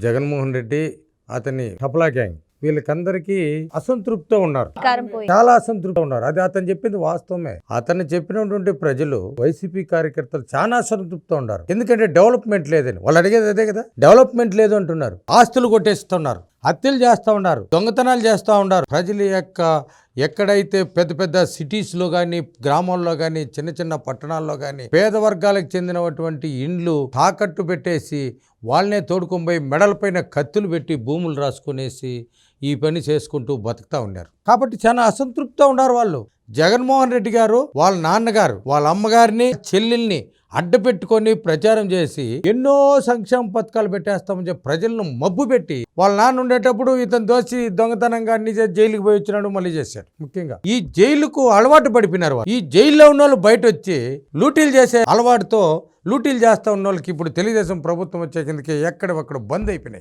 జగన్మోహన్ రెడ్డి, అతని సప్లా గ్యాంగ్ వీళ్ళకందరికీ అసంతృప్తితో ఉన్నారు, అధికారం పోయి చాలా అసంతృప్తితో ఉన్నారు. అది అతను చెప్పింది వాస్తవమే. అతను చెప్పినటువంటి ప్రజలు, వైసీపీ కార్యకర్తలు చాలా అసంతృప్తితో ఉన్నారు. ఎందుకంటే డెవలప్మెంట్ లేదని వాళ్ళు అడిగేది అదే కదా, డెవలప్మెంట్ లేదు అంటున్నారు. ఆస్తులు కొట్టేస్తున్నారు, హత్యలు చేస్తూ ఉన్నారు, దొంగతనాలు చేస్తూ ఉన్నారు. ప్రజల యొక్క ఎక్కడైతే పెద్ద పెద్ద సిటీస్లో కానీ, గ్రామాల్లో కానీ, చిన్న చిన్న పట్టణాల్లో కానీ పేద వర్గాలకు చెందినటువంటి ఇండ్లు తాకట్టు పెట్టేసి వాళ్ళనే తోడుకొని మెడలపైన కత్తులు పెట్టి భూములు రాసుకునేసి ఈ పని చేసుకుంటూ బతుకుతూ ఉన్నారు. కాబట్టి చాలా అసంతృప్తితో ఉన్నారు వాళ్ళు. జగన్మోహన్ రెడ్డి గారు వాళ్ళ నాన్నగారు, వాళ్ళ అమ్మగారిని, చెల్లెల్ని అడ్డపెట్టుకొని ప్రచారం చేసి ఎన్నో సంక్షేమ పథకాలు పెట్టేస్తామని చెప్పి ప్రజలను మబ్బు పెట్టి, వాళ్ళ నాన్న ఉండేటప్పుడు ఇతను దోషి దొంగతనంగా అన్ని చేసి జైలుకి పోయి వచ్చినాడు, మళ్ళీ చేశాడు. ముఖ్యంగా ఈ జైలుకు అలవాటు పడిపోయినారు. ఈ జైల్లో ఉన్న వాళ్ళు బయట వచ్చి లూటీలు చేసే అలవాటుతో లూటీలు చేస్తా ఉన్న వాళ్ళకి ఇప్పుడు తెలుగుదేశం ప్రభుత్వం వచ్చే కిందకి ఎక్కడ బంద్ అయిపోయినాయి.